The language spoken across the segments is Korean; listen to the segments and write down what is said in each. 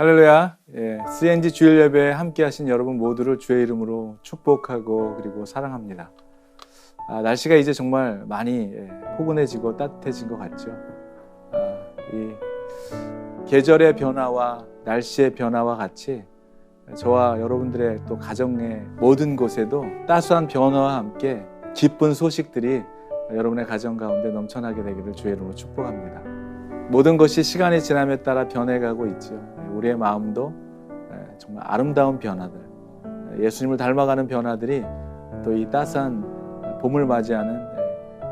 할렐루야. CNG 주일 예배에 함께 하신 여러분 모두를 주의 이름으로 축복하고 그리고 사랑합니다. 날씨가 이제 정말 많이 포근해지고 따뜻해진 것 같죠. 이 계절의 변화와 날씨의 변화와 같이 저와 여러분들의 또 가정의 모든 곳에도 따스한 변화와 함께 기쁜 소식들이 여러분의 가정 가운데 넘쳐나게 되기를 주의 이름으로 축복합니다. 모든 것이 시간이 지남에 따라 변해가고 있죠. 우리의 마음도 정말 아름다운 변화들, 예수님을 닮아가는 변화들이 또 이 따스한 봄을 맞이하는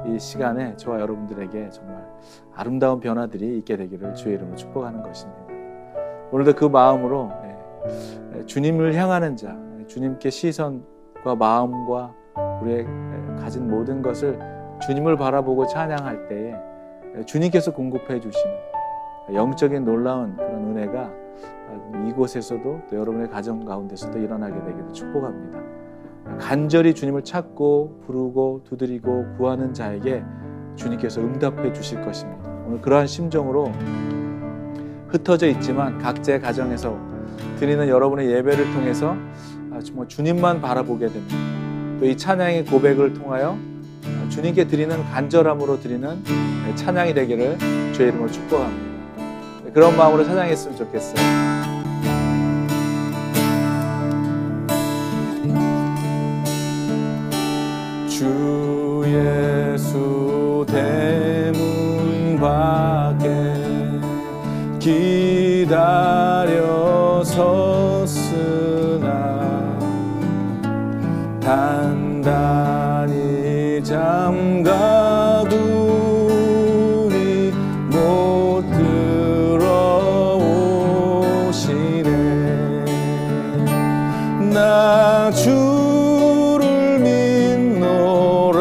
이 시간에 저와 여러분들에게 정말 아름다운 변화들이 있게 되기를 주의 이름으로 축복하는 것입니다. 오늘도 그 마음으로 주님을 향하는 자, 주님께 시선과 마음과 우리의 가진 모든 것을 주님을 바라보고 찬양할 때에 주님께서 공급해 주시는 영적인 놀라운 그런 은혜가 이곳에서도 또 여러분의 가정 가운데서도 일어나게 되기를 축복합니다. 간절히 주님을 찾고 부르고 두드리고 구하는 자에게 주님께서 응답해 주실 것입니다. 오늘 그러한 심정으로 흩어져 있지만 각자의 가정에서 드리는 여러분의 예배를 통해서 정말 주님만 바라보게 됩니다. 또 이 찬양의 고백을 통하여 주님께 드리는 간절함으로 드리는 찬양이 되기를 주의 이름으로 축복합니다. 그런 마음으로 찬양했으면 좋겠어요. 주 예수 대문 밖에 기다려 섰으나 단단히 잠가두니 못 들어오시네. 나 주를 믿노라고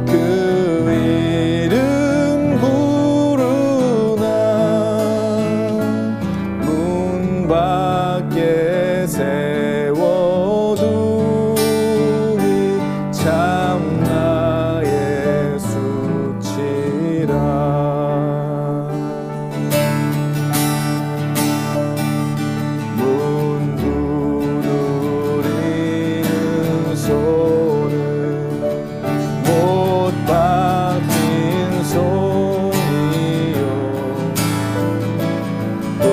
그 이름 부르나 문 밖에 세워두니 참 나의 수치라. 문 두드리는 손은 못 박힌 손이요 또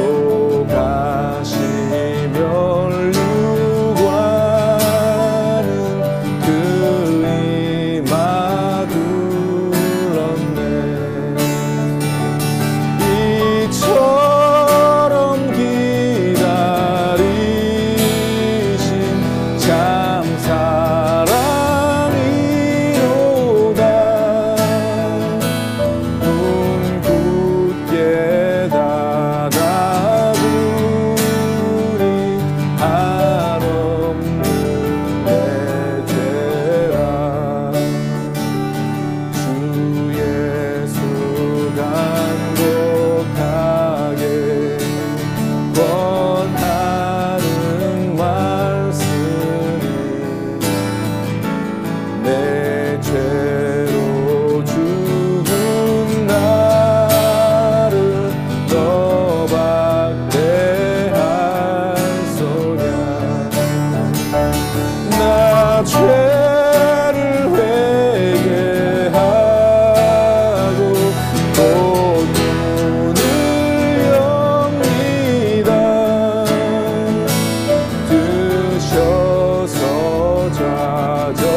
가시면 유관은 그 이마 둘렀네. 이처럼 기다리신 참 사랑이로다. 눈 굳게 닫아두니 한없는 내 죄라. 주 예수 간곡하게 권하는 말씀이 내 죄로 죽은 나를 더 박대할소냐. 나 죄를 회개하고 곧 문을 엽니다. 드셔서 좌정하사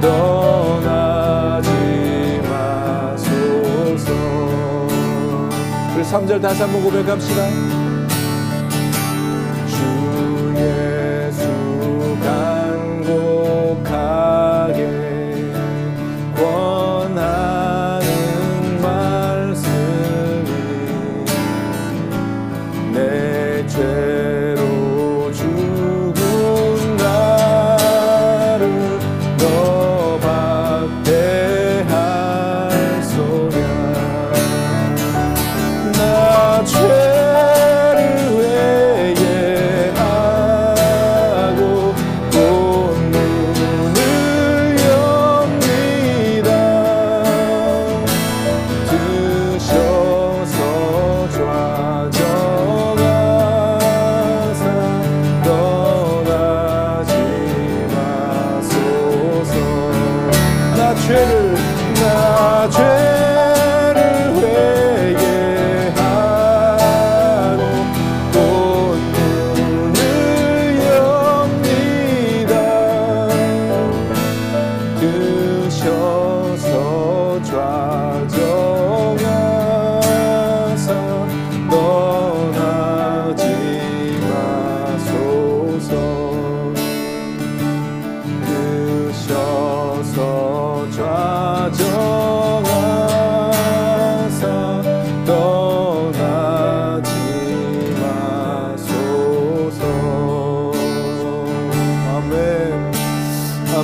떠나지 마소서. 우리 3절 다시 한번 고백합시다. 주 예수 간곡하게 권하는 말씀이 내 죄로 죽은 나를 더 박대할소냐. 나 죄를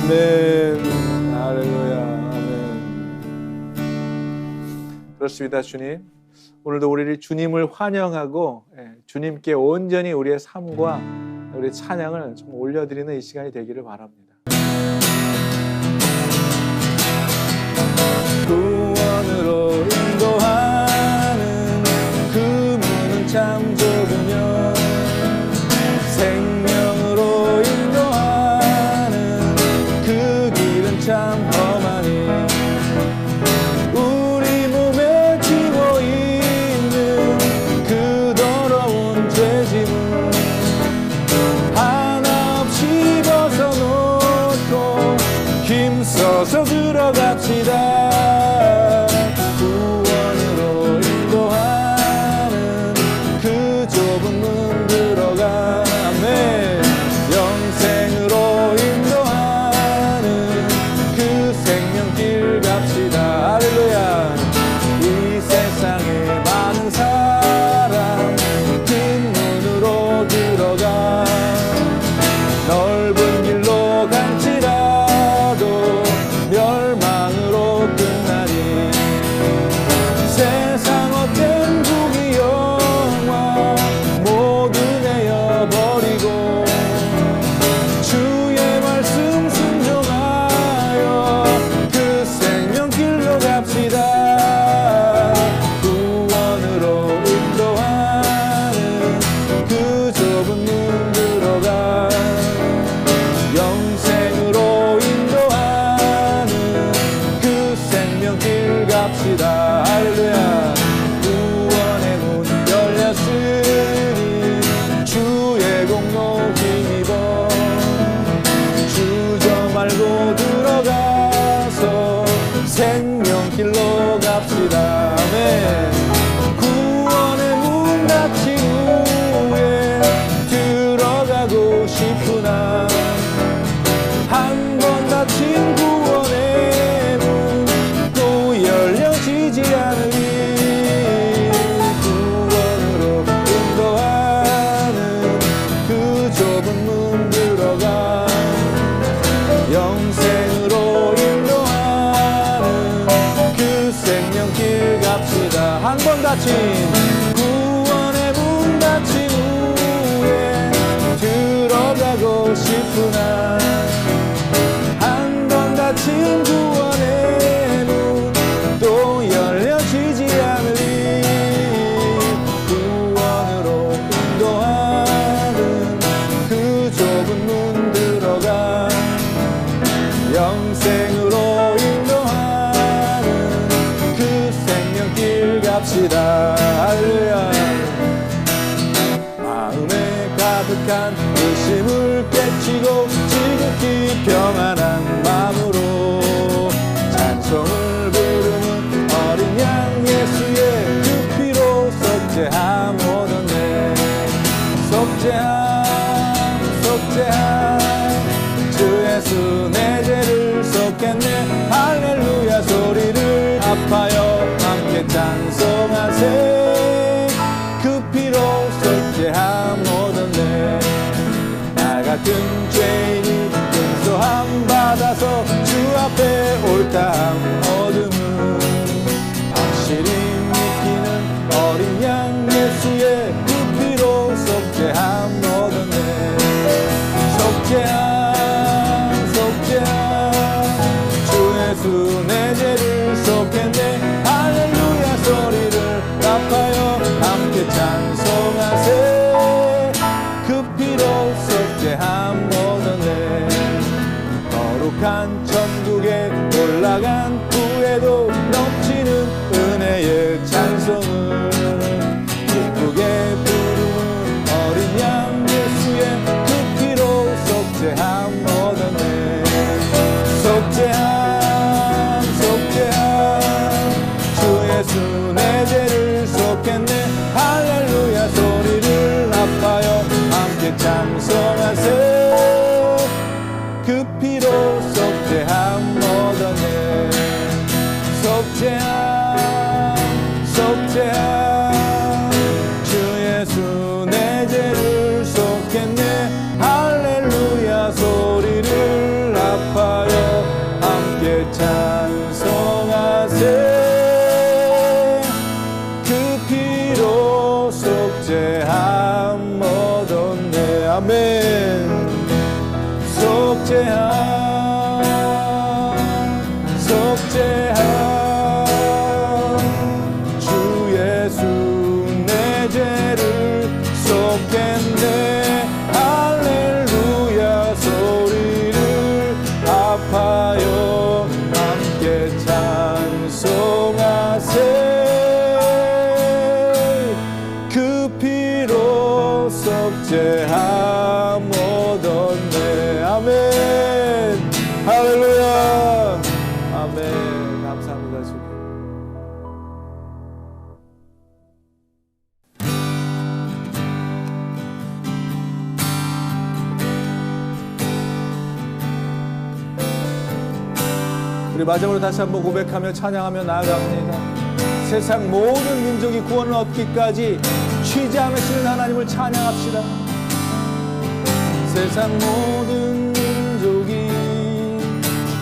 아멘. 할렐루야. 아멘. 그렇습니다, 주님. 오늘도 우리를 주님을 환영하고 주님께 온전히 우리의 삶과 우리의 찬양을 좀 올려드리는 이 시간이 되기를 바랍니다. 구원으로 인도하는 그 문은 참 좁으며 생명으로 인도하는 그 길은 참 험하니 우리 몸에 지고 있는 그 더러운 죄짐을 하나 없이 벗어놓고 힘써서 들어갑시다. 구원으로 인도하는 그 좁은 문 들어가 영생으로 인도하는 그 생명길 갑시다. 할렐루야. 이 세상에 많은 사람 긴 문으로 들어가 넓은 길로 갈지라도 멸망으로 끝나니 세상 어떤 부귀 영화 모두 내어버리고 주의 말씀 순종하여 그 생명길로 갑시다. 구원으로 인도하는 그 좁은 문 들어가 영생으로 인도하는 그 생명길 갑시다. 할렐루야. 구원의 문 열렸으니 주의 공로 힘입어 주저 말고 들어가서 생명길로 갑시다. 아멘. 구원의 문 닫힌 후에 들어가고 싶으나 한 번 닫힌 구원의 문 또 열려지지 않으니 구원으로 인도하는 그 좁은 문 들어가 영생으로 인도하는 그 생명길 갑시다. 한 번 닫힌 구원의 문 닫힌 후에 들어가고 싶으나 한 번 닫힌 구원의 문 또 열려지지 않으리 구원으로 인도하는 그 좁은 문 들어가 영생으로 인도하는 그 생명길 갑시다. 할렐루야. 마음에 가득한 의심을 깨치고 지극히 평안한 마음으로 찬송을 부르는 어린 양 예수의 그 피로 속죄함 얻었네. 속죄함 속죄함 주 예수 내 죄를 속했네. 할렐루야. 소리를 아파요 함께 찬송하세. 그 피로 속죄함 얻었네. 나 같은 죄인이 용서함 받아서 주 앞에 옳다함 얻음은 확실히 믿기는 어린 양 예수의 그 피로 속죄함 얻었네. 속죄함 속죄함 주 예수 내 죄를 속했네. 할렐루야. 소리를 아파요 함께 찬송하세. 그 피로 속죄함 얻었네. 거룩한 천국에 올라간 후에도 넘치는 은혜의 찬송을 기쁘게 부르는 어린 양 예수의 그 피로 속죄함 얻었네. 속죄함 속죄함 주 예수 내 죄를 속했네. 할렐루야. 소리를 아파요 함께 찬송하세. 그 피로 속죄함 얻었네. 속죄함 속죄함 주 예수 내 죄를 속했네. 할렐루야. 소리를 아파 속죄함 얻었네. 아멘. 속죄함 주 예수 내 죄를 속했네. 할렐루야 소리를 아파요 함께 찬송하세. 그 피로 속죄함 얻었네. 아멘. 할렐루야. 아멘. 감사합니다 주님. 우리 마지막으로 다시 한번 고백하며 찬양하며 나아갑니다. 세상 모든 민족이 구원을 얻기까지 쉬지 않으시는 하나님을 찬양합시다. 세상 모든 민족이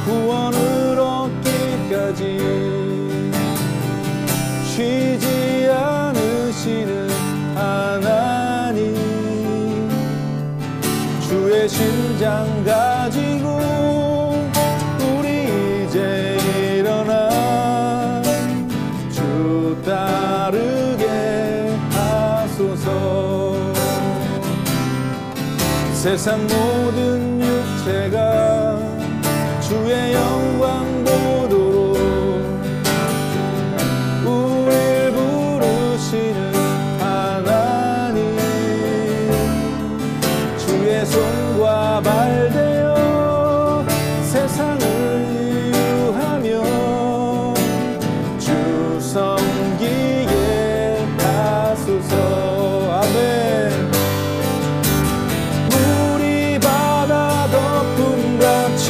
구원을 얻기까지 쉬지 않으시는 하나님, 주의 심장 가지고 우리 이제 일어나 주 따르게 하소서. 세상 모든 육체가 주의 영광 보도록 우릴 부르시는 하나님, 주의 손과 발 되어 세상을 이유하며 주 섬기게 하소서. 아멘. 물이 바다 덮음같이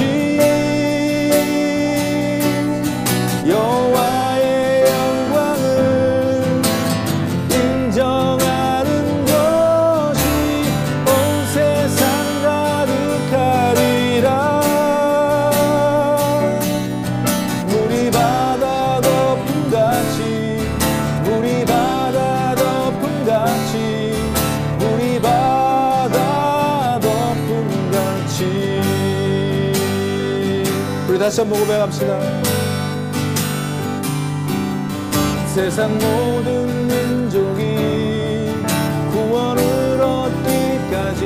여호와의 영광을 인정하는 것이 온 세상 가득하리라. 물이 바다 덮음같이 물이 바다 덮음같이 물이 바다 덮음같이. 우리 다시 한번 고백합시다. 세상 모든 민족이 구원을 얻기까지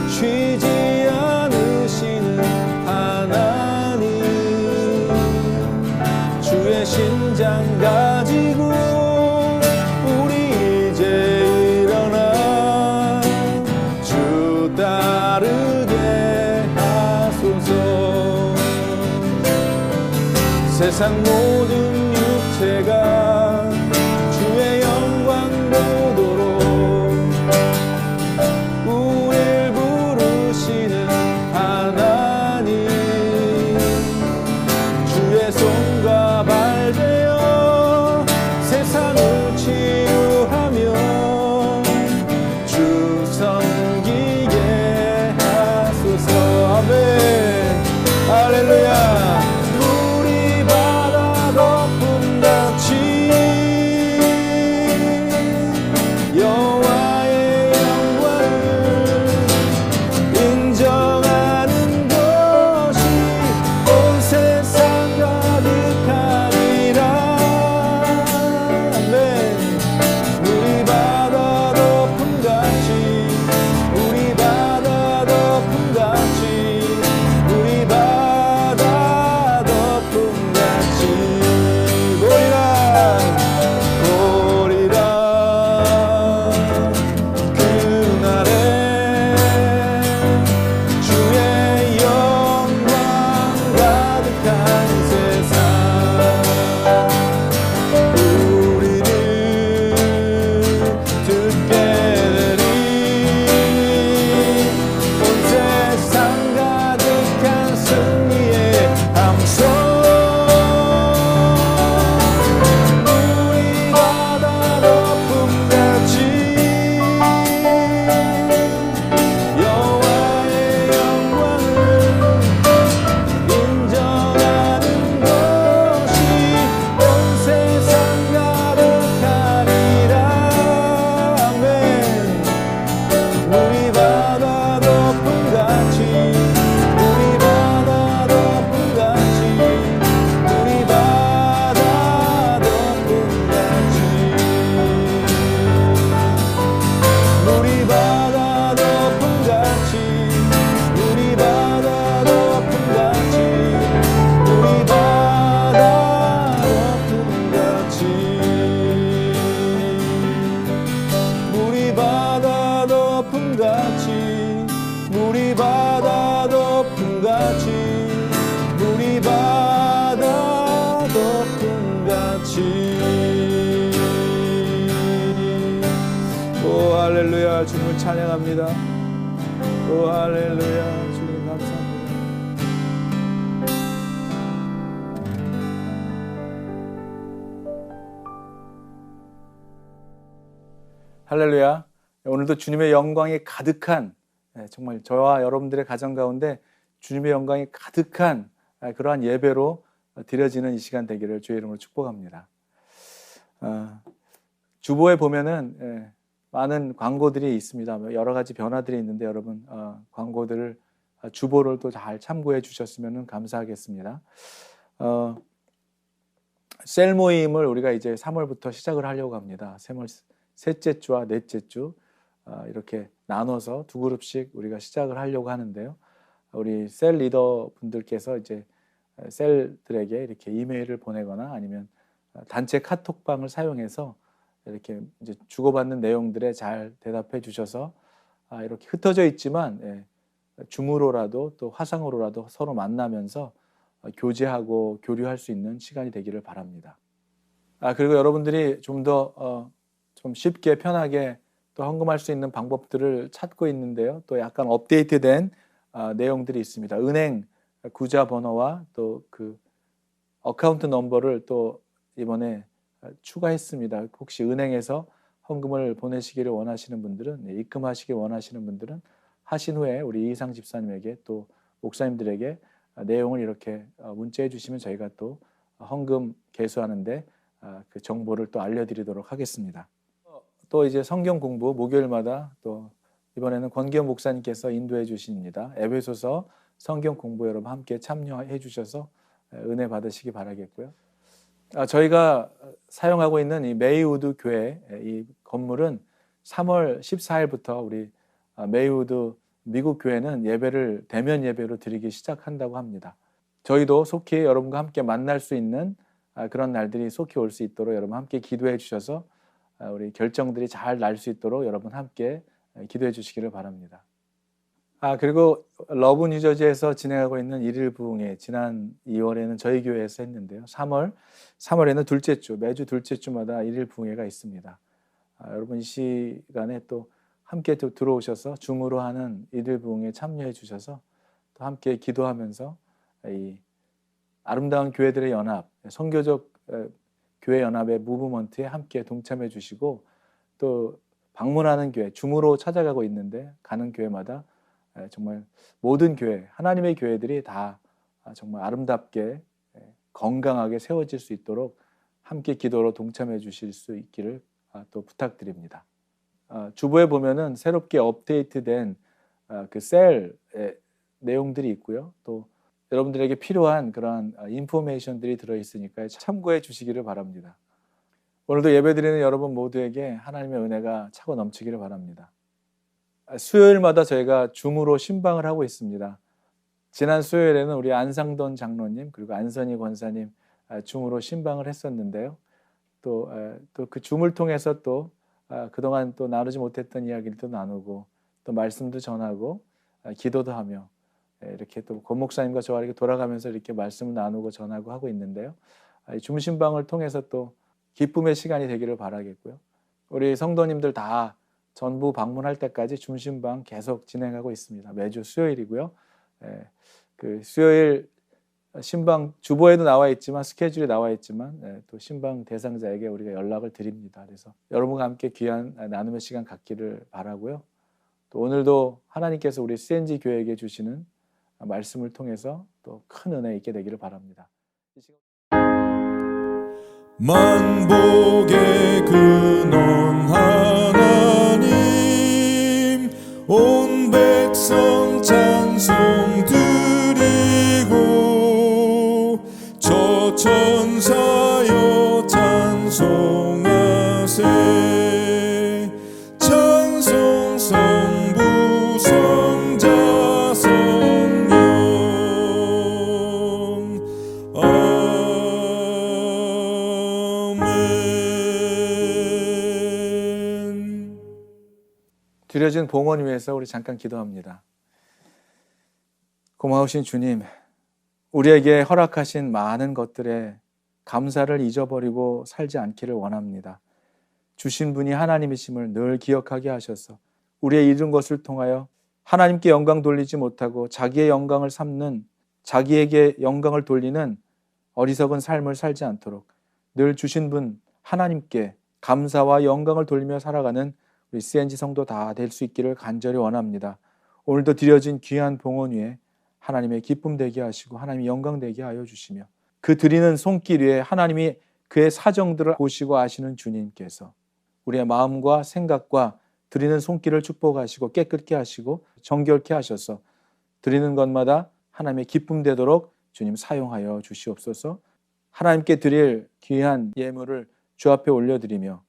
쉬지 않으시는 하나님, 주의 심장 가지고 우리 이제 일어나 주 따르게 하소서. 세상 모든 육체가 주의 영광 보도록 우릴 부르시는 하나님, 주의 손과 발 되어 세상을 치유하며 주 섬기게 하소서. 아멘. 할렐루야. 물이 바다 같이 우리 바다 덮음 같이. 오 할렐루야, 주님을 찬양합니다. 오 할렐루야, 주님 감사합니다. 할렐루야. 오늘도 주님의 영광이 가득한, 정말 저와 여러분들의 가정 가운데 주님의 영광이 가득한 그러한 예배로 드려지는 이 시간 되기를 주의 이름으로 축복합니다. 주보에 보면은 많은 광고들이 있습니다. 여러 가지 변화들이 있는데 여러분 광고들을 주보를 또 잘 참고해 주셨으면 감사하겠습니다. 셀 모임을 우리가 이제 3월부터 시작을 하려고 합니다. 3월 셋째 주와 넷째 주 이렇게 나눠서 두 그룹씩 우리가 시작을 하려고 하는데요. 우리 셀 리더 분들께서 이제 셀들에게 이렇게 이메일을 보내거나 아니면 단체 카톡방을 사용해서 이렇게 이제 주고받는 내용들에 잘 대답해 주셔서 이렇게 흩어져 있지만 줌으로라도 또 화상으로라도 서로 만나면서 교제하고 교류할 수 있는 시간이 되기를 바랍니다. 그리고 여러분들이 좀 더 좀 쉽게 편하게 또 헌금할 수 있는 방법들을 찾고 있는데요. 또 약간 업데이트된 내용들이 있습니다. 은행 구자 번호와 또 그 어카운트 넘버를 또 이번에 추가했습니다. 혹시 은행에서 헌금을 보내시기를 원하시는 분들은, 입금하시길 원하시는 분들은 하신 후에 우리 이상 집사님에게 또 목사님들에게 내용을 이렇게 문자해 주시면 저희가 또 헌금 개수하는데 그 정보를 또 알려드리도록 하겠습니다. 또 이제 성경 공부 목요일마다 또 이번에는 권기현 목사님께서 인도해 주십니다. 에베소서 성경 공부 여러분 함께 참여해 주셔서 은혜 받으시기 바라겠고요. 저희가 사용하고 있는 이 메이우드 교회 이 건물은 3월 14일부터 우리 메이우드 미국 교회는 예배를 대면 예배로 드리기 시작한다고 합니다. 저희도 속히 여러분과 함께 만날 수 있는 그런 날들이 속히 올 수 있도록 여러분 함께 기도해 주셔서 우리 결정들이 잘 날 수 있도록 여러분 함께 기도해 주시기를 바랍니다. 그리고 러브 뉴저지에서 진행하고 있는 일일 부흥회 지난 2월에는 저희 교회에서 했는데요. 3월에는 둘째 주, 매주 둘째 주마다 일일 부흥회가 있습니다. 여러분 이 시간에 또 함께 또 들어오셔서 줌으로 하는 일일 부흥회에 참여해 주셔서 또 함께 기도하면서 이 아름다운 교회들의 연합, 선교적 교회 연합의 무브먼트에 함께 동참해 주시고 또 방문하는 교회, 줌으로 찾아가고 있는데 가는 교회마다 정말 모든 교회, 하나님의 교회들이 다 정말 아름답게 건강하게 세워질 수 있도록 함께 기도로 동참해 주실 수 있기를 또 부탁드립니다. 주보에 보면은 새롭게 업데이트된 그 셀의 내용들이 있고요. 또 여러분들에게 필요한 그러한 인포메이션들이 들어있으니까 참고해 주시기를 바랍니다. 오늘도 예배드리는 여러분 모두에게 하나님의 은혜가 차고 넘치기를 바랍니다. 수요일마다 저희가 줌으로 신방을 하고 있습니다. 지난 수요일에는 우리 안상돈 장로님 그리고 안선희 권사님 줌으로 신방을 했었는데요. 또 그 줌을 통해서 또 그동안 또 나누지 못했던 이야기를 나누고 또 말씀도 전하고 기도도 하며 이렇게 또 권 목사님과 저와 이렇게 돌아가면서 이렇게 말씀을 나누고 전하고 하고 있는데요. 줌 신방을 통해서 또 기쁨의 시간이 되기를 바라겠고요. 우리 성도님들 다 전부 방문할 때까지 줌 신방 계속 진행하고 있습니다. 매주 수요일이고요. 그 수요일 신방 주보에도 나와 있지만 스케줄이 나와 있지만 또 신방 대상자에게 우리가 연락을 드립니다. 그래서 여러분과 함께 귀한 나눔의 시간 갖기를 바라고요. 또 오늘도 하나님께서 우리 CNG 교회에게 주시는 말씀을 통해서 또 큰 은혜 있게 되기를 바랍니다. 만복의 근원 하나님 온 백성 찬송 드리고 저 천사여 찬송하세 찬송 성부 성자 성령 아멘. 드려진 봉헌 위해서 우리 잠깐 기도합니다. 고마우신 주님, 우리에게 허락하신 많은 것들에 감사를 잊어버리고 살지 않기를 원합니다. 주신 분이 하나님이심을 늘 기억하게 하셔서 우리의 잃은 것을 통하여 하나님께 영광 돌리지 못하고 자기의 영광을 삼는, 자기에게 영광을 돌리는 어리석은 삶을 살지 않도록 늘 주신 분 하나님께 감사와 영광을 돌리며 살아가는 우리 CNG 성도 다 될 수 있기를 간절히 원합니다. 오늘도 드려진 귀한 봉헌 위에 하나님의 기쁨 되게 하시고 하나님의 영광 되게 하여 주시며, 그 드리는 손길 위에 하나님이 그의 사정들을 보시고 아시는 주님께서 우리의 마음과 생각과 드리는 손길을 축복하시고 깨끗게 하시고 정결케 하셔서 드리는 것마다 하나님의 기쁨 되도록 주님 사용하여 주시옵소서. 하나님께 드릴 귀한 예물을 주 앞에 올려드리며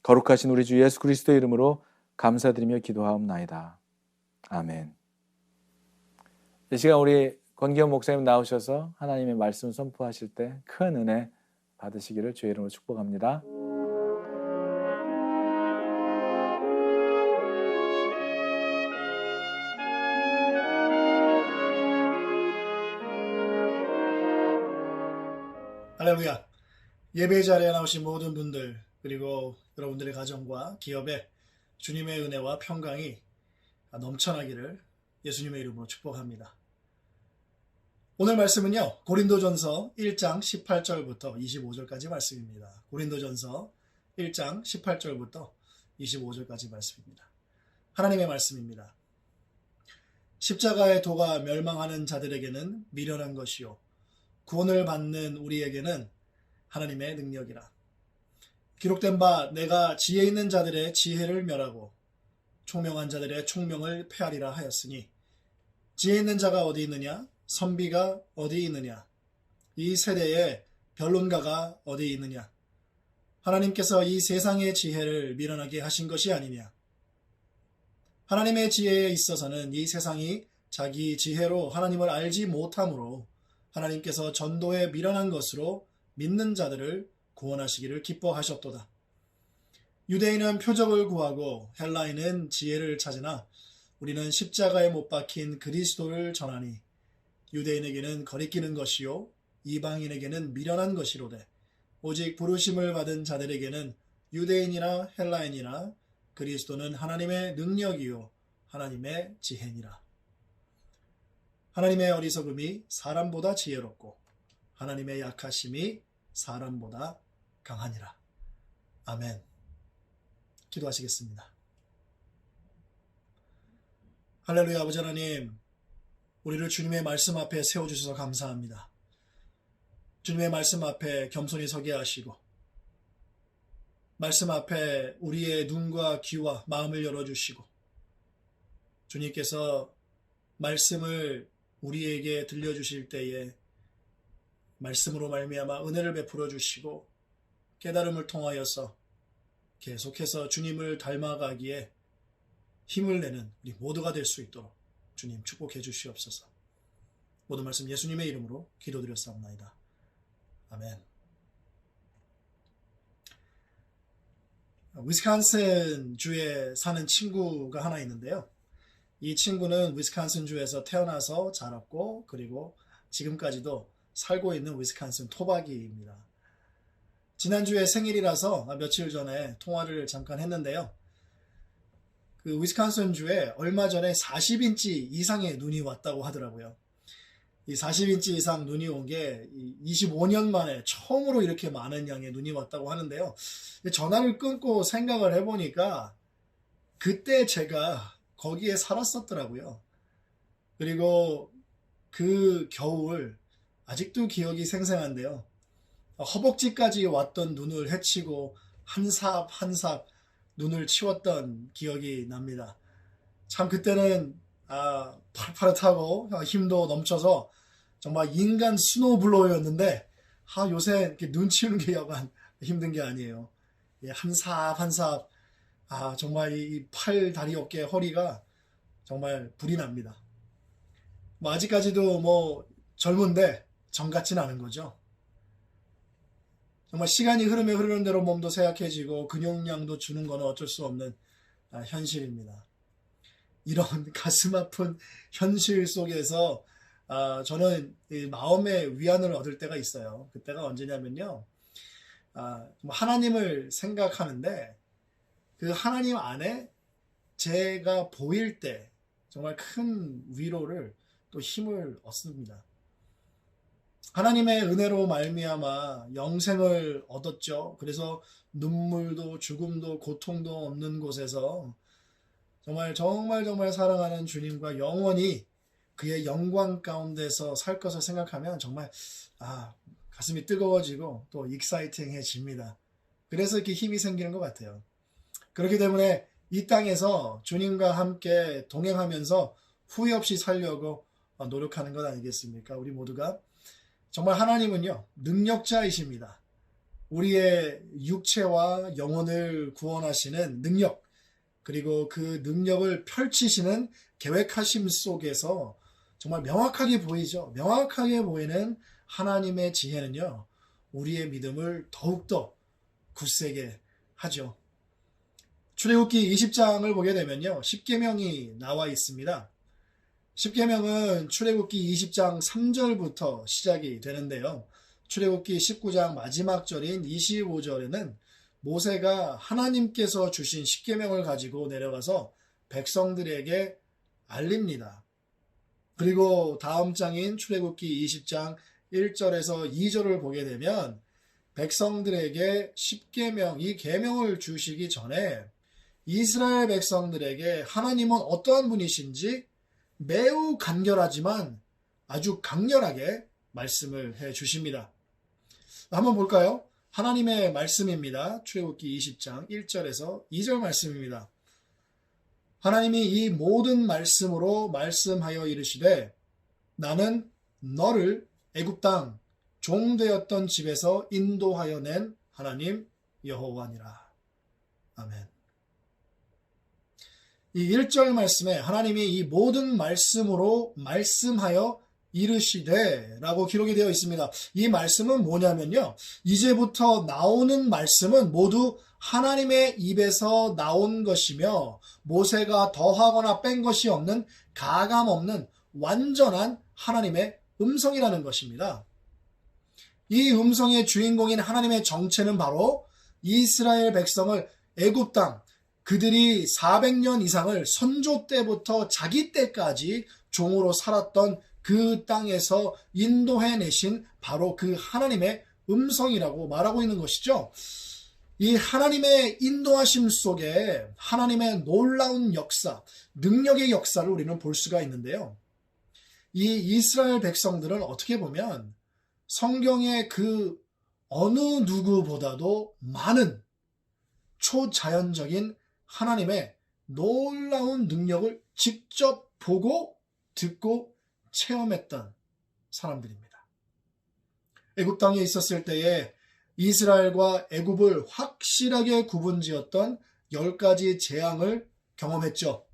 거룩하신 우리 주 예수 그리스도의 이름으로 감사드리며 기도하옵나이다. 아멘. 이 시간 우리 권기현 목사님 나오셔서 하나님의 말씀 선포하실 때 큰 은혜 받으시기를 주의 이름으로 축복합니다. 할렐루야. 예배 자리에 나오신 모든 분들, 그리고 여러분들의 가정과 기업에 주님의 은혜와 평강이 넘쳐나기를 예수님의 이름으로 축복합니다. 오늘 말씀은요, 고린도전서 1장 18절부터 25절까지 말씀입니다. 고린도전서 1장 18절부터 25절까지 말씀입니다. 하나님의 말씀입니다. 십자가의 도가 멸망하는 자들에게는 미련한 것이요 구원을 받는 우리에게는 하나님의 능력이라. 기록된 바 내가 지혜 있는 자들의 지혜를 멸하고 총명한 자들의 총명을 폐하리라 하였으니, 지혜 있는 자가 어디 있느냐? 선비가 어디 있느냐? 이 세대에 변론가가 어디 있느냐? 하나님께서 이 세상의 지혜를 미련하게 하신 것이 아니냐? 하나님의 지혜에 있어서는 이 세상이 자기 지혜로 하나님을 알지 못함으로 하나님께서 전도에 미련한 것으로 믿는 자들을 구원하시기를 기뻐하셨도다. 유대인은 표적을 구하고 헬라인은 지혜를 찾으나 우리는 십자가에 못 박힌 그리스도를 전하니, 유대인에게는 거리끼는 것이요 이방인에게는 미련한 것이로되 오직 부르심을 받은 자들에게는 유대인이나 헬라인이나 그리스도는 하나님의 능력이요 하나님의 지혜니라. 하나님의 어리석음이 사람보다 지혜롭고 하나님의 약하심이 사람보다 강하니라. 아멘. 기도하시겠습니다. 할렐루야. 아버지 하나님, 우리를 주님의 말씀 앞에 세워주셔서 감사합니다. 주님의 말씀 앞에 겸손히 서게 하시고 말씀 앞에 우리의 눈과 귀와 마음을 열어주시고 주님께서 말씀을 우리에게 들려주실 때에 말씀으로 말미암아 은혜를 베풀어 주시고 깨달음을 통하여서 계속해서 주님을 닮아가기에 힘을 내는 우리 모두가 될 수 있도록 주님 축복해 주시옵소서. 모든 말씀 예수님의 이름으로 기도드렸사옵나이다. 아멘. 위스콘신 주에 사는 친구가 하나 있는데요. 이 친구는 위스콘신 주에서 태어나서 자랐고 그리고 지금까지도 살고 있는 위스콘신 토박이입니다. 지난주에 생일이라서 며칠 전에 통화를 잠깐 했는데요. 그 위스콘신 주에 얼마 전에 40인치 이상의 눈이 왔다고 하더라고요. 이 40인치 이상 눈이 온 게 25년 만에 처음으로 이렇게 많은 양의 눈이 왔다고 하는데요. 전화를 끊고 생각을 해보니까 그때 제가 거기에 살았었더라고요. 그리고 그 겨울 아직도 기억이 생생한데요. 허벅지까지 왔던 눈을 헤치고 한 삽 한 삽 눈을 치웠던 기억이 납니다. 참 그때는 파릇파릇하고 힘도 넘쳐서 정말 인간 스노우블로어였는데 요새 이렇게 눈 치우는 게 약간 힘든 게 아니에요. 한 삽 한 삽 정말 이 팔, 다리, 어깨, 허리가 정말 불이 납니다. 아직까지도 젊은데 정 같진 않은 거죠. 정말 시간이 흐르는 대로 몸도 쇠약해지고 근육량도 주는 건 어쩔 수 없는 현실입니다. 이런 가슴 아픈 현실 속에서 저는 이 마음의 위안을 얻을 때가 있어요. 그때가 언제냐면요. 뭐 하나님을 생각하는데 그 하나님 안에 제가 보일 때 정말 큰 위로를 또 힘을 얻습니다. 하나님의 은혜로 말미암아 영생을 얻었죠. 그래서 눈물도 죽음도 고통도 없는 곳에서 정말 사랑하는 주님과 영원히 그의 영광 가운데서 살 것을 생각하면 정말 가슴이 뜨거워지고 또 익사이팅해집니다. 그래서 이렇게 힘이 생기는 것 같아요. 그렇기 때문에 이 땅에서 주님과 함께 동행하면서 후회 없이 살려고 노력하는 것 아니겠습니까? 우리 모두가 정말 하나님은요, 능력자이십니다. 우리의 육체와 영혼을 구원하시는 능력, 그리고 그 능력을 펼치시는 계획하심 속에서 정말 명확하게 보이죠. 명확하게 보이는 하나님의 지혜는요, 우리의 믿음을 더욱더 굳세게 하죠. 출애굽기 20장을 보게 되면요, 십계명이 나와 있습니다. 십계명은 출애굽기 20장 3절부터 시작이 되는데요. 출애굽기 19장 마지막 절인 25절에는 모세가 하나님께서 주신 십계명을 가지고 내려가서 백성들에게 알립니다. 그리고 다음 장인 출애굽기 20장 1절에서 2절을 보게 되면 백성들에게 십계명, 이 계명을 주시기 전에 이스라엘 백성들에게 하나님은 어떠한 분이신지 매우 간결하지만 아주 강렬하게 말씀을 해 주십니다. 한번 볼까요? 하나님의 말씀입니다. 출애굽기 20장 1절에서 2절 말씀입니다. 하나님이 이 모든 말씀으로 말씀하여 이르시되 나는 너를 애굽 땅 종되었던 집에서 인도하여 낸 하나님 여호와니라. 아멘. 이 1절 말씀에 하나님이 이 모든 말씀으로 말씀하여 이르시되 라고 기록이 되어 있습니다. 이 말씀은 뭐냐면요, 이제부터 나오는 말씀은 모두 하나님의 입에서 나온 것이며 모세가 더하거나 뺀 것이 없는 가감 없는 완전한 하나님의 음성이라는 것입니다. 이 음성의 주인공인 하나님의 정체는 바로 이스라엘 백성을 애굽 땅, 그들이 400년 이상을 선조 때부터 자기 때까지 종으로 살았던 그 땅에서 인도해내신 바로 그 하나님의 음성이라고 말하고 있는 것이죠. 이 하나님의 인도하심 속에 하나님의 놀라운 역사, 능력의 역사를 우리는 볼 수가 있는데요. 이 이스라엘 백성들은 어떻게 보면 성경의 그 어느 누구보다도 많은 초자연적인 하나님의 놀라운 능력을 직접 보고 듣고 체험했던 사람들입니다. 애굽 땅에 있었을 때에 이스라엘과 애굽을 확실하게 구분지었던 10가지 재앙을 경험했죠.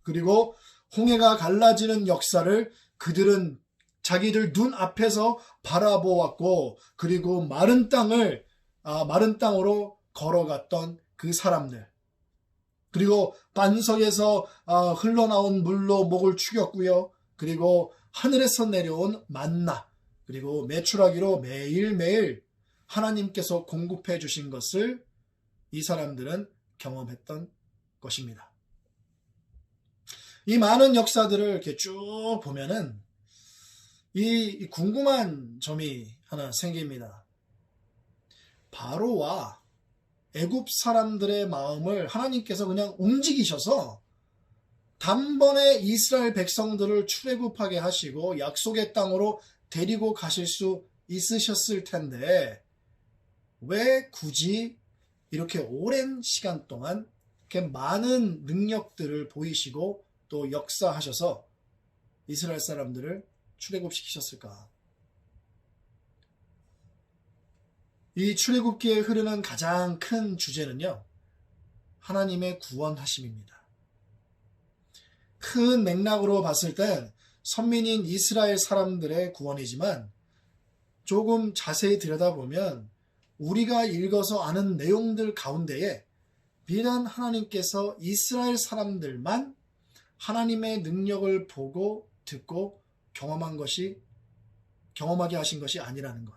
그리고 홍해가 갈라지는 역사를 그들은 자기들 눈 앞에서 바라보았고, 그리고 마른 땅으로 걸어갔던 그 사람들, 그리고 반석에서 흘러나온 물로 목을 축였고요. 그리고 하늘에서 내려온 만나, 그리고 메추라기로 매일매일 하나님께서 공급해 주신 것을 이 사람들은 경험했던 것입니다. 이 많은 역사들을 이렇게 쭉 보면은 이 궁금한 점이 하나 생깁니다. 바로와 애굽 사람들의 마음을 하나님께서 그냥 움직이셔서 단번에 이스라엘 백성들을 출애굽하게 하시고 약속의 땅으로 데리고 가실 수 있으셨을 텐데 왜 굳이 이렇게 오랜 시간 동안 이렇게 많은 능력들을 보이시고 또 역사하셔서 이스라엘 사람들을 출애굽시키셨을까? 이 출애굽기에 흐르는 가장 큰 주제는요, 하나님의 구원하심입니다. 큰 맥락으로 봤을 땐 선민인 이스라엘 사람들의 구원이지만 조금 자세히 들여다보면 우리가 읽어서 아는 내용들 가운데에 비단 하나님께서 이스라엘 사람들만 하나님의 능력을 보고 듣고 경험하게 하신 것이 아니라는 것.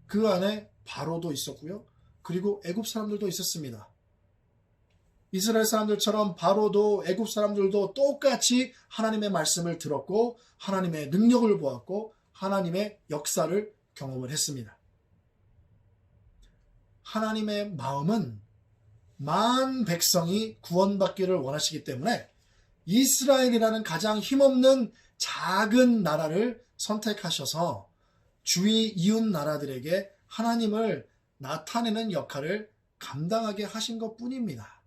그 안에 바로도 있었고요. 그리고 애굽 사람들도 있었습니다. 이스라엘 사람들처럼 바로도 애굽 사람들도 똑같이 하나님의 말씀을 들었고 하나님의 능력을 보았고 하나님의 역사를 경험을 했습니다. 하나님의 마음은 만 백성이 구원받기를 원하시기 때문에 이스라엘이라는 가장 힘없는 작은 나라를 선택하셔서 주위 이웃 나라들에게 하나님을 나타내는 역할을 감당하게 하신 것 뿐입니다.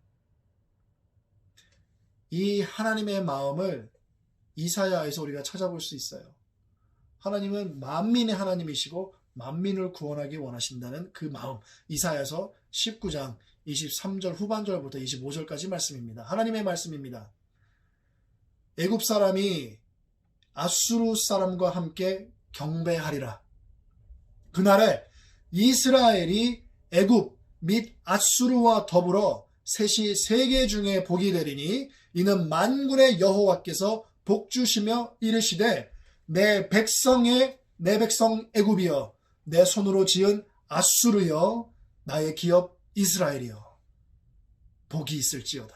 이 하나님의 마음을 이사야에서 우리가 찾아볼 수 있어요. 하나님은 만민의 하나님이시고 만민을 구원하기 원하신다는 그 마음. 이사야서 19장 23절 후반절부터 25절까지 말씀입니다. 하나님의 말씀입니다. 애굽 사람이 아수르 사람과 함께 경배하리라. 그날에 이스라엘이 애굽 및 아수르와 더불어 셋이 세계 중에 복이 되리니 이는 만군의 여호와께서 복주시며 이르시되 내 백성 애굽이여 내 손으로 지은 아수르여 나의 기업 이스라엘이여 복이 있을지어다.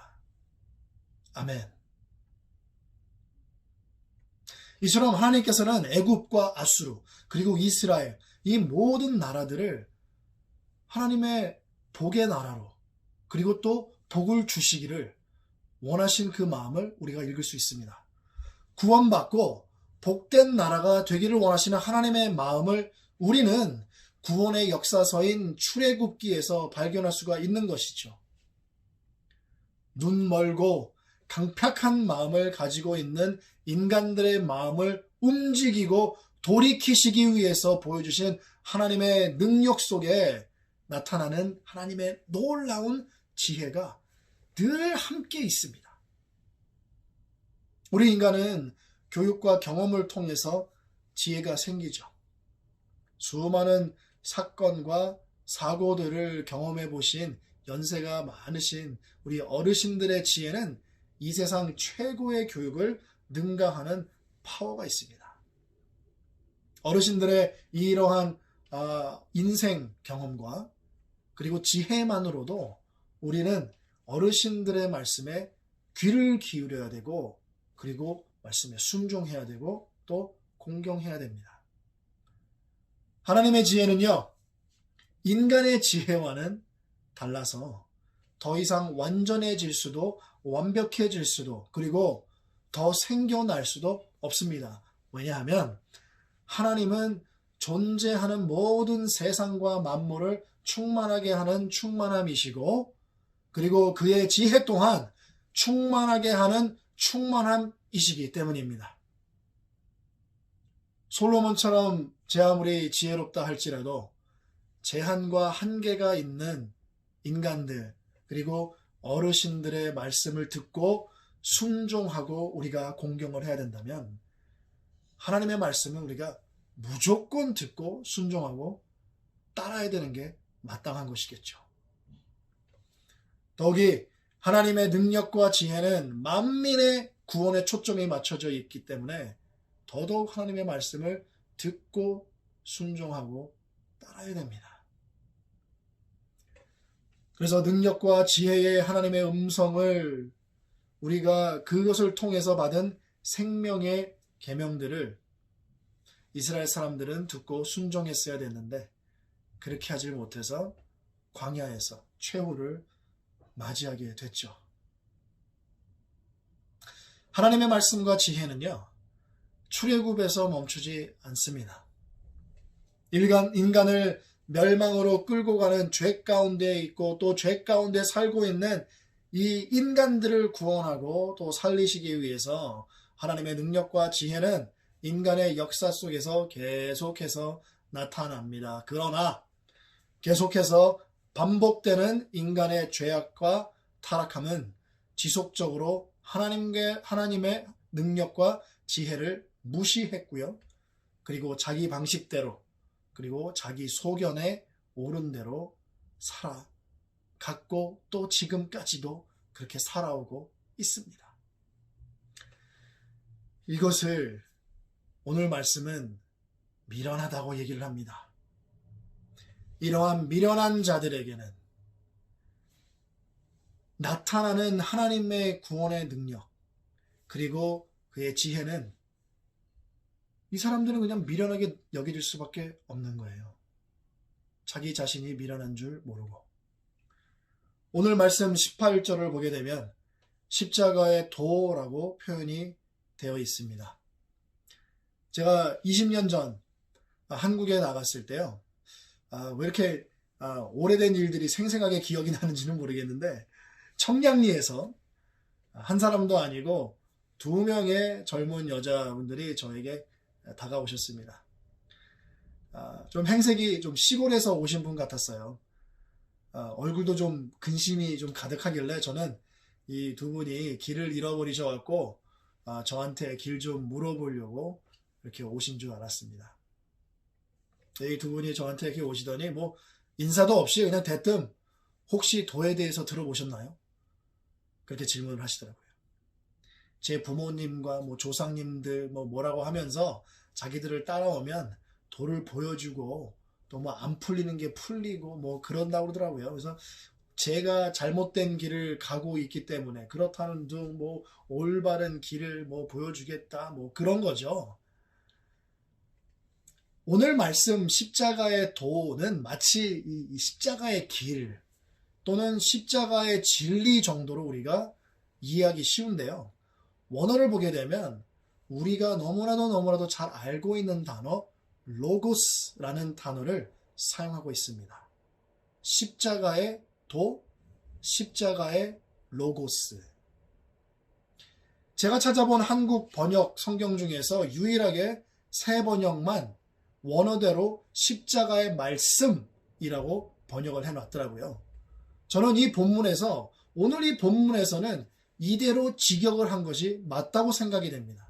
아멘. 이처럼 하나님께서는 애굽과 아수르 그리고 이스라엘 이 모든 나라들을 하나님의 복의 나라로 그리고 또 복을 주시기를 원하신 그 마음을 우리가 읽을 수 있습니다. 구원받고 복된 나라가 되기를 원하시는 하나님의 마음을 우리는 구원의 역사서인 출애굽기에서 발견할 수가 있는 것이죠. 눈 멀고 강팍한 마음을 가지고 있는 인간들의 마음을 움직이고 돌이키시기 위해서 보여주신 하나님의 능력 속에 나타나는 하나님의 놀라운 지혜가 늘 함께 있습니다. 우리 인간은 교육과 경험을 통해서 지혜가 생기죠. 수많은 사건과 사고들을 경험해 보신 연세가 많으신 우리 어르신들의 지혜는 이 세상 최고의 교육을 능가하는 파워가 있습니다. 어르신들의 이러한 인생 경험과 그리고 지혜만으로도 우리는 어르신들의 말씀에 귀를 기울여야 되고 그리고 말씀에 순종해야 되고 또 공경해야 됩니다. 하나님의 지혜는요, 인간의 지혜와는 달라서 더 이상 완전해질 수도 완벽해질 수도 그리고 더 생겨날 수도 없습니다. 왜냐하면 하나님은 존재하는 모든 세상과 만물을 충만하게 하는 충만함이시고 그리고 그의 지혜 또한 충만하게 하는 충만함이시기 때문입니다. 솔로몬처럼 제 아무리 지혜롭다 할지라도 제한과 한계가 있는 인간들 그리고 어르신들의 말씀을 듣고 순종하고 우리가 공경을 해야 된다면 하나님의 말씀은 우리가 무조건 듣고 순종하고 따라야 되는 게 마땅한 것이겠죠. 더욱이 하나님의 능력과 지혜는 만민의 구원에 초점이 맞춰져 있기 때문에 더더욱 하나님의 말씀을 듣고 순종하고 따라야 됩니다. 그래서 능력과 지혜의 하나님의 음성을 우리가 그것을 통해서 받은 생명의 계명들을 이스라엘 사람들은 듣고 순종했어야 됐는데 그렇게 하지 못해서 광야에서 최후를 맞이하게 됐죠. 하나님의 말씀과 지혜는요, 출애굽에서 멈추지 않습니다. 인간을 멸망으로 끌고 가는 죄 가운데 있고 또 죄 가운데 살고 있는 이 인간들을 구원하고 또 살리시기 위해서 하나님의 능력과 지혜는 인간의 역사 속에서 계속해서 나타납니다. 그러나 계속해서 반복되는 인간의 죄악과 타락함은 지속적으로 하나님의 능력과 지혜를 무시했고요. 그리고 자기 방식대로 그리고 자기 소견에 옳은 대로 살아갔고 또 지금까지도 그렇게 살아오고 있습니다. 이것을 오늘 말씀은 미련하다고 얘기를 합니다. 이러한 미련한 자들에게는 나타나는 하나님의 구원의 능력, 그리고 그의 지혜는 이 사람들은 그냥 미련하게 여겨질 수밖에 없는 거예요. 자기 자신이 미련한 줄 모르고. 오늘 말씀 18절을 보게 되면 십자가의 도라고 표현이 되어 있습니다. 제가 20년 전 한국에 나갔을 때요. 왜 이렇게 오래된 일들이 생생하게 기억이 나는지는 모르겠는데, 청량리에서 한 사람도 아니고 2명의 젊은 여자분들이 저에게 다가오셨습니다. 좀 행색이 좀 시골에서 오신 분 같았어요. 얼굴도 좀 근심이 좀 가득하길래 저는 이 두 분이 길을 잃어버리셔갖고 저한테 길 좀 물어보려고 이렇게 오신 줄 알았습니다. 이 두 분이 저한테 이렇게 오시더니 뭐 인사도 없이 그냥 대뜸 혹시 도에 대해서 들어보셨나요? 그렇게 질문을 하시더라고요. 제 부모님과 뭐 조상님들 뭐라고 하면서 자기들을 따라오면 도를 보여주고 또 뭐 안 풀리는 게 풀리고 뭐 그런다고 그러더라고요. 그래서 제가 잘못된 길을 가고 있기 때문에 그렇다는 둥 뭐 올바른 길을 뭐 보여주겠다 뭐 그런 거죠. 오늘 말씀 십자가의 도는 마치 이 십자가의 길 또는 십자가의 진리 정도로 우리가 이해하기 쉬운데요. 원어를 보게 되면 우리가 너무나도 잘 알고 있는 단어 로고스라는 단어를 사용하고 있습니다. 십자가의 도, 십자가의 로고스. 제가 찾아본 한국 번역 성경 중에서 유일하게 3번역만 원어대로 십자가의 말씀이라고 번역을 해놨더라고요. 저는 이 본문에서, 오늘 이 본문에서는 이대로 직역을 한 것이 맞다고 생각이 됩니다.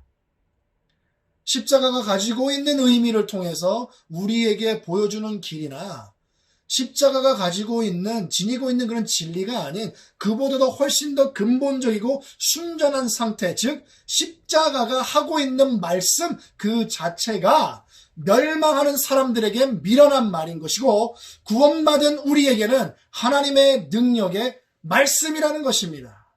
십자가가 가지고 있는 의미를 통해서 우리에게 보여주는 길이나 십자가가 가지고 있는, 지니고 있는 그런 진리가 아닌 그보다도 훨씬 더 근본적이고 순전한 상태, 즉 십자가가 하고 있는 말씀 그 자체가 멸망하는 사람들에게 미련한 말인 것이고 구원받은 우리에게는 하나님의 능력의 말씀이라는 것입니다.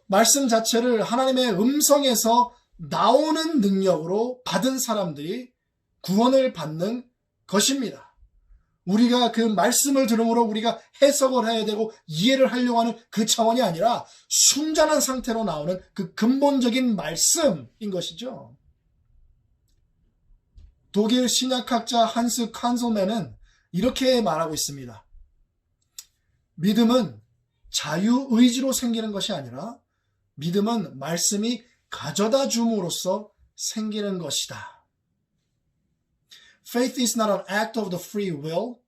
말씀 자체를 하나님의 음성에서 나오는 능력으로 받은 사람들이 구원을 받는 것입니다. 우리가 그 말씀을 들음으로 우리가 해석을 해야 되고 이해를 하려고 하는 그 차원이 아니라 순전한 상태로 나오는 그 근본적인 말씀인 것이죠. 독일 신약학자 한스 칸소맨은 이렇게 말하고 있습니다. 믿음은 자유의지로 생기는 것이 아니라 믿음은 말씀이 가져다 줌으로써 생기는 것이다. Faith is not an act of the free will.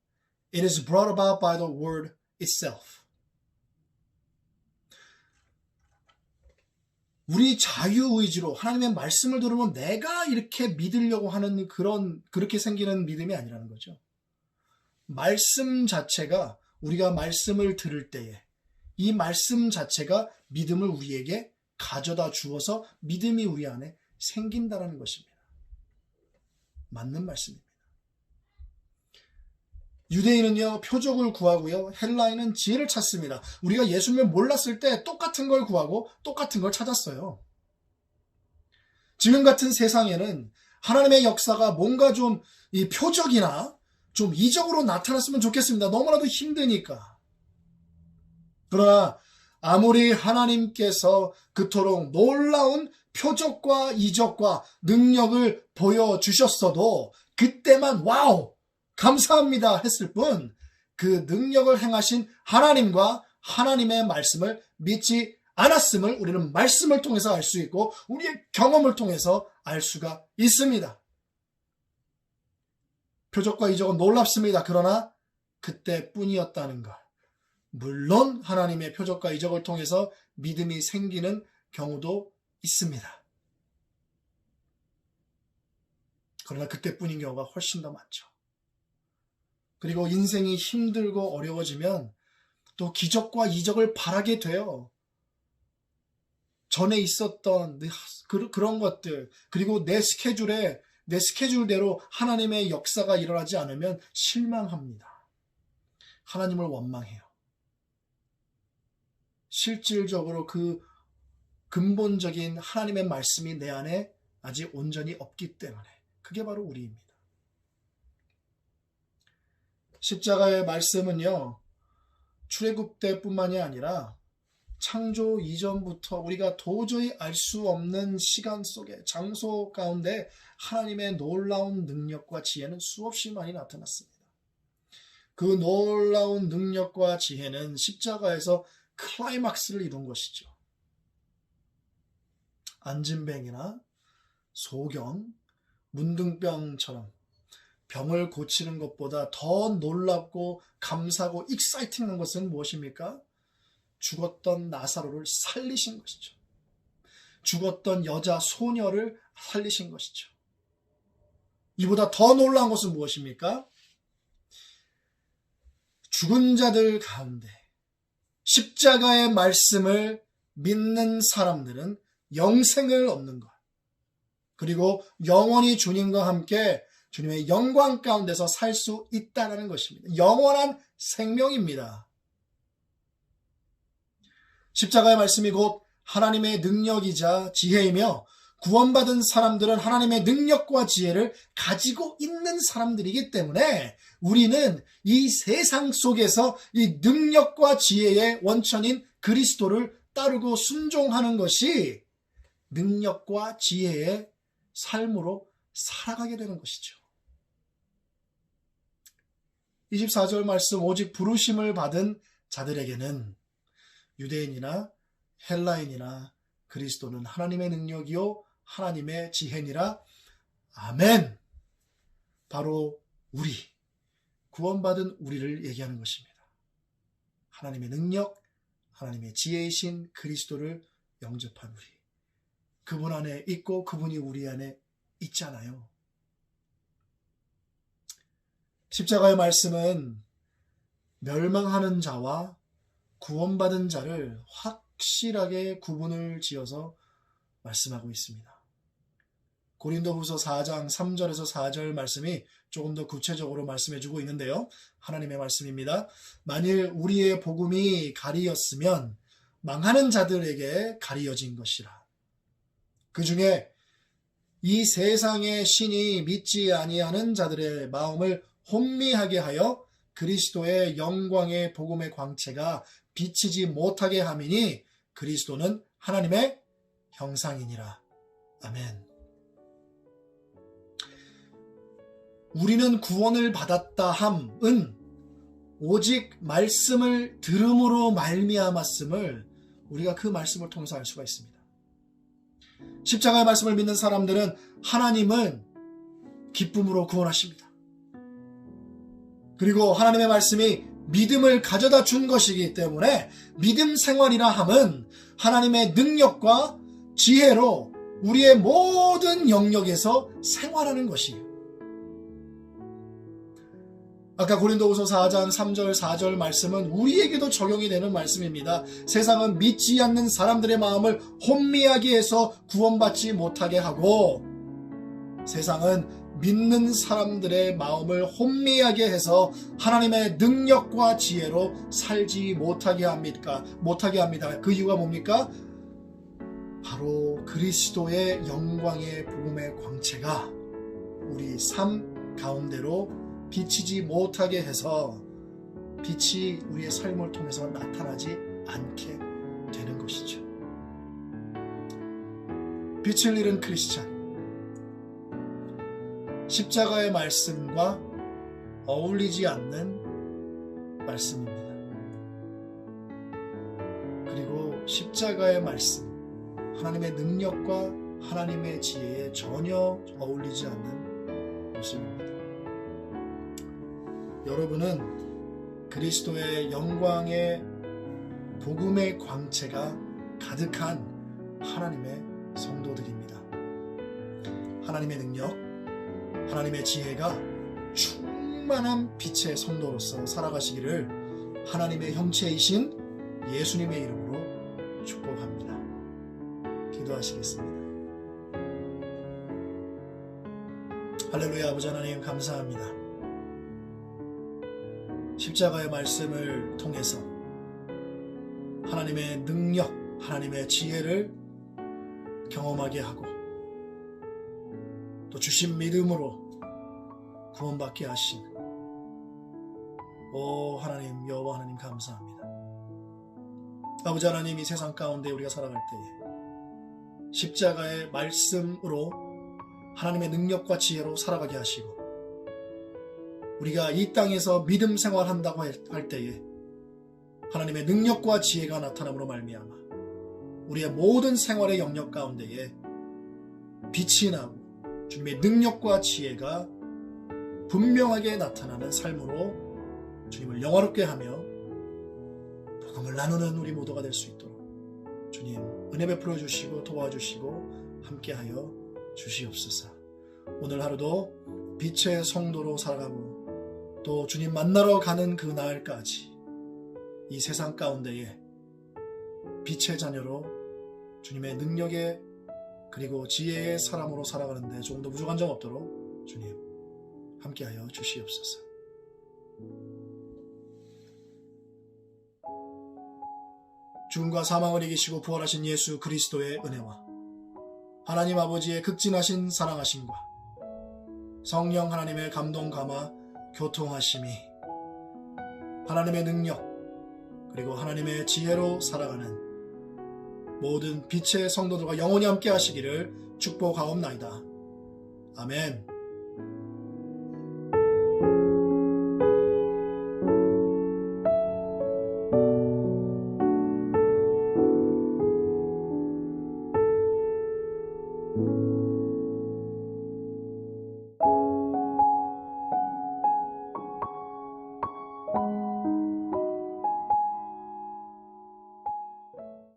It is brought about by the word itself. 우리 자유의지로 하나님의 말씀을 들으면 내가 이렇게 믿으려고 하는 그렇게 생기는 믿음이 아니라는 거죠. 말씀 자체가 우리가 말씀을 들을 때에 이 말씀 자체가 믿음을 우리에게 가져다 주어서 믿음이 우리 안에 생긴다는 것입니다. 맞는 말씀입니다. 유대인은요 표적을 구하고요 헬라인은 지혜를 찾습니다. 우리가 예수님을 몰랐을 때 똑같은 걸 구하고 똑같은 걸 찾았어요. 지금 같은 세상에는 하나님의 역사가 뭔가 좀 이 표적이나 좀 이적으로 나타났으면 좋겠습니다. 너무나도 힘드니까. 그러나 아무리 하나님께서 그토록 놀라운 표적과 이적과 능력을 보여주셨어도 그때만 와우! 감사합니다 했을 뿐 그 능력을 행하신 하나님과 하나님의 말씀을 믿지 않았음을 우리는 말씀을 통해서 알 수 있고 우리의 경험을 통해서 알 수가 있습니다. 표적과 이적은 놀랍습니다. 그러나 그때뿐이었다는 것. 물론 하나님의 표적과 이적을 통해서 믿음이 생기는 경우도 있습니다. 그러나 그때뿐인 경우가 훨씬 더 많죠. 그리고 인생이 힘들고 어려워지면 또 기적과 이적을 바라게 돼요. 전에 있었던 그런 것들, 그리고 내 스케줄대로 하나님의 역사가 일어나지 않으면 실망합니다. 하나님을 원망해요. 실질적으로 그 근본적인 하나님의 말씀이 내 안에 아직 온전히 없기 때문에 그게 바로 우리입니다. 십자가의 말씀은요, 출애굽 때뿐만이 아니라 창조 이전부터 우리가 도저히 알 수 없는 시간 속에, 장소 가운데 하나님의 놀라운 능력과 지혜는 수없이 많이 나타났습니다. 그 놀라운 능력과 지혜는 십자가에서 클라이막스를 이룬 것이죠. 안진뱅이나 소경, 문둥병처럼 병을 고치는 것보다 더 놀랍고 감사하고 익사이팅한 것은 무엇입니까? 죽었던 나사로를 살리신 것이죠. 죽었던 여자 소녀를 살리신 것이죠. 이보다 더 놀라운 것은 무엇입니까? 죽은 자들 가운데 십자가의 말씀을 믿는 사람들은 영생을 얻는 것, 그리고 영원히 주님과 함께 주님의 영광 가운데서 살 수 있다는 것입니다. 영원한 생명입니다. 십자가의 말씀이 곧 하나님의 능력이자 지혜이며, 구원받은 사람들은 하나님의 능력과 지혜를 가지고 있는 사람들이기 때문에 우리는 이 세상 속에서 이 능력과 지혜의 원천인 그리스도를 따르고 순종하는 것이 능력과 지혜의 삶으로 살아가게 되는 것이죠. 24절 말씀, 오직 부르심을 받은 자들에게는 유대인이나 헬라인이나 그리스도는 하나님의 능력이요 하나님의 지혜니라. 아멘. 바로 우리, 구원받은 우리를 얘기하는 것입니다. 하나님의 능력, 하나님의 지혜이신 그리스도를 영접한 우리, 그분 안에 있고 그분이 우리 안에 있잖아요. 십자가의 말씀은 멸망하는 자와 구원받은 자를 확실하게 구분을 지어서 말씀하고 있습니다. 고린도후서 4장 3절에서 4절 말씀이 조금 더 구체적으로 말씀해주고 있는데요. 하나님의 말씀입니다. 만일 우리의 복음이 가리였으면 망하는 자들에게 가리어진 것이라. 그 중에 이 세상의 신이 믿지 아니하는 자들의 마음을 혼미하게 하여 그리스도의 영광의 복음의 광채가 비치지 못하게 함이니 그리스도는 하나님의 형상이니라. 아멘. 우리는 구원을 받았다 함은 오직 말씀을 들음으로 말미암았음을 우리가 그 말씀을 통해서 알 수가 있습니다. 십자가의 말씀을 믿는 사람들은 하나님은 기쁨으로 구원하십니다. 그리고 하나님의 말씀이 믿음을 가져다 준 것이기 때문에 믿음 생활이라 함은 하나님의 능력과 지혜로 우리의 모든 영역에서 생활하는 것이에요. 아까 고린도후서 4장 3절 4절 말씀은 우리에게도 적용이 되는 말씀입니다. 세상은 믿지 않는 사람들의 마음을 혼미하게 해서 구원받지 못하게 하고, 세상은 믿는 사람들의 마음을 혼미하게 해서 하나님의 능력과 지혜로 살지 못하게 합니다. 그 이유가 뭡니까? 바로 그리스도의 영광의 복음의 광채가 우리 삶 가운데로 비치지 못하게 해서 빛이 우리의 삶을 통해서 나타나지 않게 되는 것이죠. 빛을 잃은 크리스찬, 십자가의 말씀과 어울리지 않는 말씀입니다. 그리고 십자가의 말씀, 하나님의 능력과 하나님의 지혜에 전혀 어울리지 않는 모습입니다. 여러분은 그리스도의 영광의 복음의 광채가 가득한 하나님의 성도들입니다. 하나님의 능력, 하나님의 지혜가 충만한 빛의 성도로서 살아가시기를 하나님의 형체이신 예수님의 이름으로 축복합니다. 기도하시겠습니다. 할렐루야. 아버지 하나님 감사합니다. 십자가의 말씀을 통해서 하나님의 능력, 하나님의 지혜를 경험하게 하고 또 주신 믿음으로 구원받게 하신 오 하나님, 여호와 하나님 감사합니다. 아버지 하나님, 이 세상 가운데 우리가 살아갈 때에 십자가의 말씀으로 하나님의 능력과 지혜로 살아가게 하시고 우리가 이 땅에서 믿음 생활한다고 할 때에 하나님의 능력과 지혜가 나타남으로 말미암아 우리의 모든 생활의 영역 가운데에 빛이 나고 주님의 능력과 지혜가 분명하게 나타나는 삶으로 주님을 영화롭게 하며 복음을 나누는 우리 모두가 될 수 있도록 주님 은혜 베풀어 주시고 도와주시고 함께하여 주시옵소서. 오늘 하루도 빛의 성도로 살아가고 또 주님 만나러 가는 그 날까지 이 세상 가운데에 빛의 자녀로 주님의 능력에 그리고 지혜의 사람으로 살아가는데 조금도 부족한 점 없도록 주님 함께하여 주시옵소서. 죽음과 사망을 이기시고 부활하신 예수 그리스도의 은혜와 하나님 아버지의 극진하신 사랑하심과 성령 하나님의 감동 감화 교통하심이 하나님의 능력 그리고 하나님의 지혜로 살아가는 모든 빛의 성도들과 영원히 함께 하시기를 축복하옵나이다. 아멘.